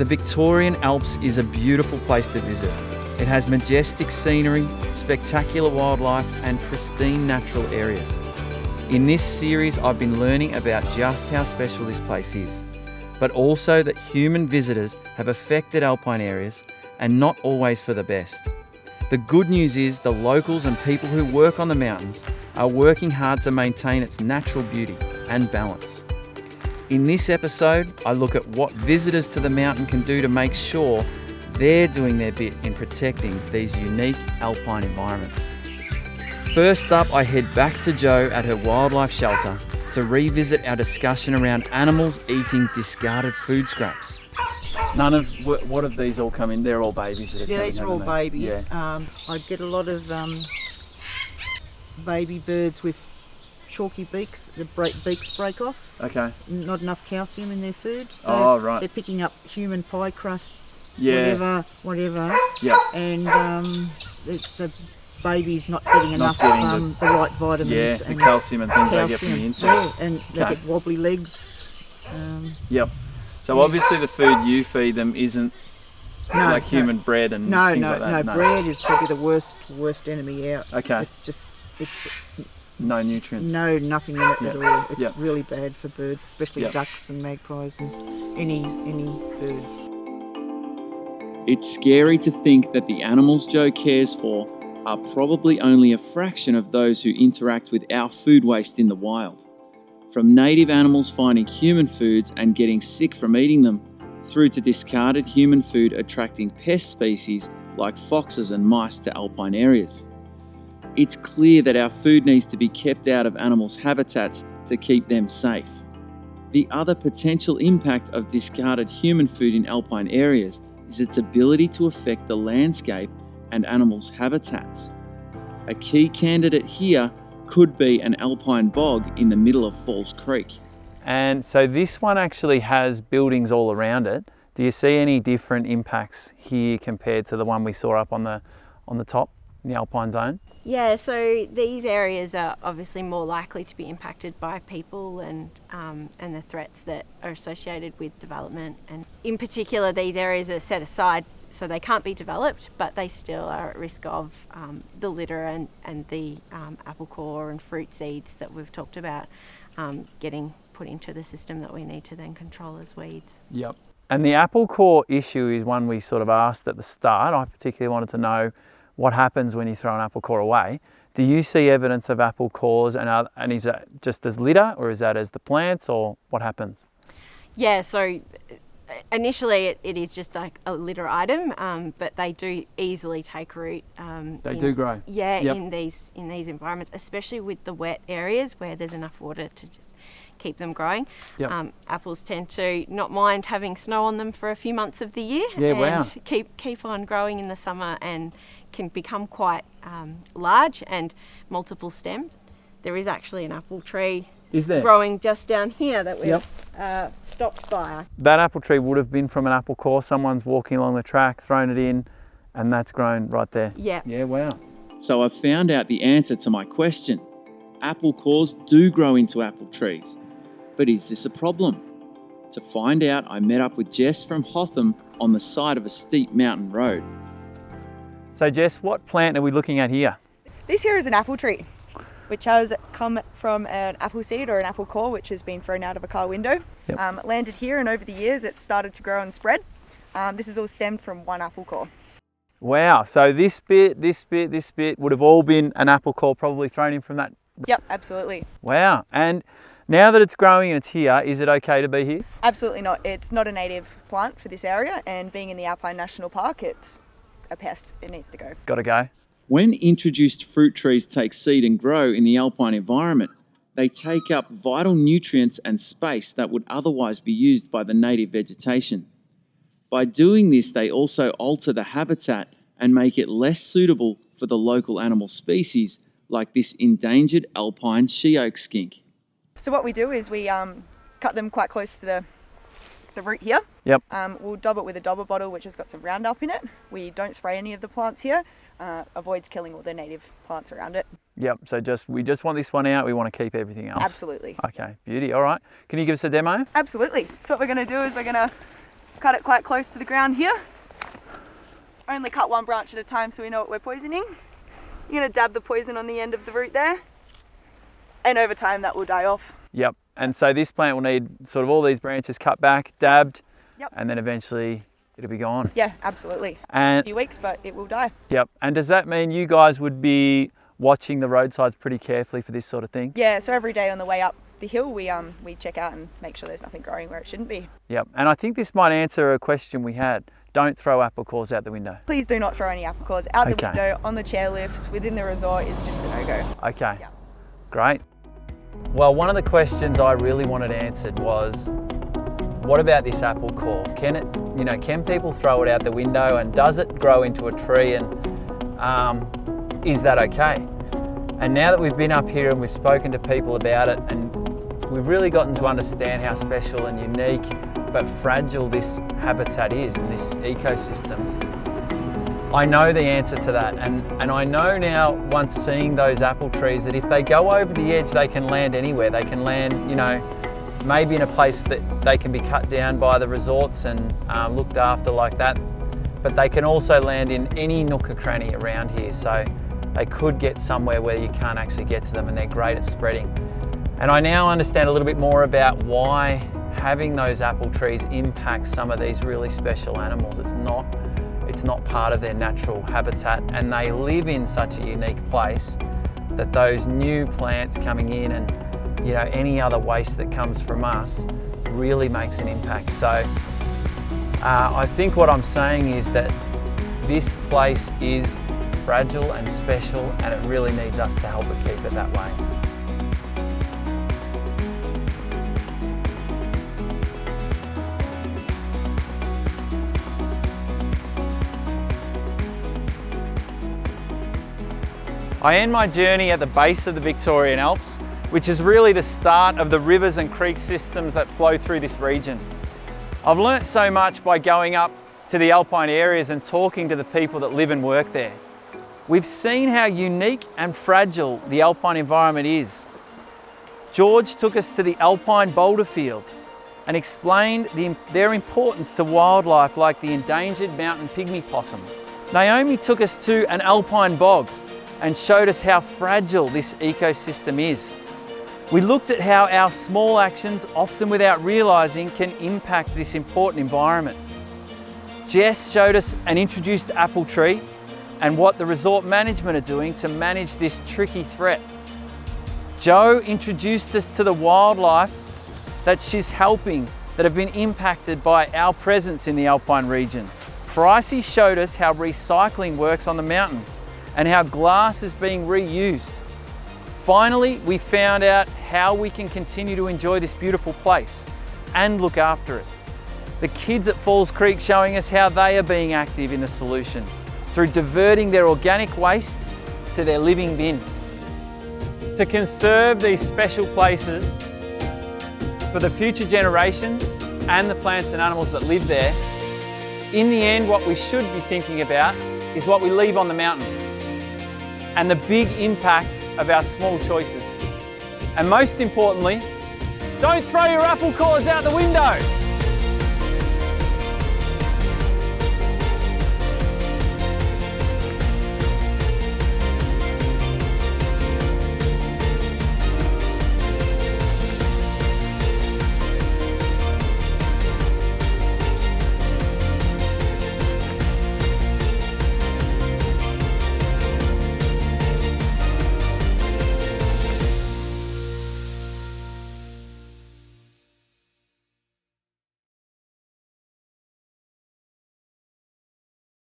The Victorian Alps is a beautiful place to visit. It has majestic scenery, spectacular wildlife and pristine natural areas. In this series, I've been learning about just how special this place is, but also that human visitors have affected alpine areas and not always for the best. The good news is the locals and people who work on the mountains are working hard to maintain its natural beauty and balance. In this episode, I look at what visitors to the mountain can do to make sure they're doing their bit in protecting these unique alpine environments. First up, I head back to Jo at her wildlife shelter to revisit our discussion around animals eating discarded food scraps. What have these all come in? They're all babies that are coming, these are all babies. Yeah. I get a lot of baby birds with chalky beaks. The beaks break off. Okay. Not enough calcium in their food, so they're picking up human pie crusts, whatever. Yeah. And the baby's not getting enough the right vitamins and the calcium and things they get from the insects. Yeah, and they get wobbly legs. Yep. So obviously the food you feed them isn't like human bread and things like that. No, bread is probably the worst enemy out. Okay. It's no nutrients. No, nothing in it at all. It's really bad for birds, especially ducks and magpies and any bird. It's scary to think that the animals Jo cares for are probably only a fraction of those who interact with our food waste in the wild. From native animals finding human foods and getting sick from eating them, through to discarded human food attracting pest species like foxes and mice to alpine areas. It's clear that our food needs to be kept out of animals' habitats to keep them safe. The other potential impact of discarded human food in alpine areas is its ability to affect the landscape and animals' habitats. A key candidate here could be an alpine bog in the middle of Falls Creek. And so this one actually has buildings all around it. Do you see any different impacts here compared to the one we saw up on the top, in the alpine zone? Yeah, so these areas are obviously more likely to be impacted by people and the threats that are associated with development. And in particular, these areas are set aside so they can't be developed, but they still are at risk of the litter and the apple core and fruit seeds that we've talked about getting put into the system that we need to then control as weeds. Yep. And the apple core issue is one we sort of asked at the start. I particularly wanted to know what happens when you throw an apple core away. Do you see evidence of apple cores and is that just as litter or is that as the plants or what happens? Yeah, so initially it is just like a litter item, but they do easily take root. They do grow. Yeah, in these environments, especially with the wet areas where there's enough water to just keep them growing. Yep. Apples tend to not mind having snow on them for a few months of the year and keep on growing in the summer and can become quite large and multiple stemmed. There is actually an apple tree growing just down here that we've stopped by. That apple tree would have been from an apple core. Someone's walking along the track, thrown it in, and that's grown right there. Yeah. Yeah, wow. So I've found out the answer to my question. Apple cores do grow into apple trees. But is this a problem? To find out, I met up with Jess from Hotham on the side of a steep mountain road. So Jess, what plant are we looking at here? This here is an apple tree, which has come from an apple seed or an apple core, which has been thrown out of a car window. Yep. It landed here, and over the years it's started to grow and spread. This is all stemmed from one apple core. Wow, so this bit would have all been an apple core probably thrown in from that? Yep, absolutely. Wow, and now that it's growing and it's here, is it okay to be here? Absolutely not. It's not a native plant for this area, and being in the Alpine National Park, it's a pest. It needs to go. Gotta go. When introduced fruit trees take seed and grow in the alpine environment, they take up vital nutrients and space that would otherwise be used by the native vegetation. By doing this, they also alter the habitat and make it less suitable for the local animal species, like this endangered alpine she-oak skink. So what we do is we cut them quite close to the root here. Yep. We'll dab it with a dobber bottle which has got some Roundup in it. We don't spray any of the plants here. Avoids killing all the native plants around it. Yep, so we just want this one out, we want to keep everything else. Absolutely. Okay, beauty, all right. Can you give us a demo? Absolutely. So what we're going to do is we're going to cut it quite close to the ground here. Only cut one branch at a time so we know what we're poisoning. You're going to dab the poison on the end of the root there, and over time that will die off. Yep, and so this plant will need sort of all these branches cut back, dabbed, yep. And then eventually it'll be gone. Yeah, absolutely. And a few weeks, but it will die. Yep, and does that mean you guys would be watching the roadsides pretty carefully for this sort of thing? Yeah, so every day on the way up the hill we check out and make sure there's nothing growing where it shouldn't be. Yep, and I think this might answer a question we had. Don't throw apple cores out the window. Please do not throw any apple cores out the window, on the chairlifts, within the resort is just a no-go. Okay, yeah. Great. Well, one of the questions I really wanted answered was, what about this apple core? Can it, can people throw it out the window, and does it grow into a tree, and is that okay? And now that we've been up here and we've spoken to people about it, and we've really gotten to understand how special and unique but fragile this habitat is in this ecosystem, I know the answer to that, and I know now, once seeing those apple trees, that if they go over the edge they can land anywhere. They can land, maybe in a place that they can be cut down by the resorts and looked after like that, but they can also land in any nook or cranny around here, so they could get somewhere where you can't actually get to them, and they're great at spreading. And I now understand a little bit more about why having those apple trees impacts some of these really special animals. It's not part of their natural habitat, and they live in such a unique place that those new plants coming in and any other waste that comes from us really makes an impact. So I think what I'm saying is that this place is fragile and special, and it really needs us to help it keep it that way. I end my journey at the base of the Victorian Alps, which is really the start of the rivers and creek systems that flow through this region. I've learnt so much by going up to the Alpine areas and talking to the people that live and work there. We've seen how unique and fragile the Alpine environment is. George took us to the Alpine boulder fields and explained their importance to wildlife like the endangered mountain pygmy possum. Naomi took us to an alpine bog and showed us how fragile this ecosystem is. We looked at how our small actions, often without realising, can impact this important environment. Jess showed us an introduced apple tree and what the resort management are doing to manage this tricky threat. Jo introduced us to the wildlife that she's helping that have been impacted by our presence in the Alpine region. Pricey showed us how recycling works on the mountain and how glass is being reused. Finally, we found out how we can continue to enjoy this beautiful place and look after it. The kids at Falls Creek showing us how they are being active in the solution through diverting their organic waste to their living bin. To conserve these special places for the future generations and the plants and animals that live there, in the end, what we should be thinking about is what we leave on the mountain and the big impact of our small choices. And most importantly, don't throw your apple cores out the window.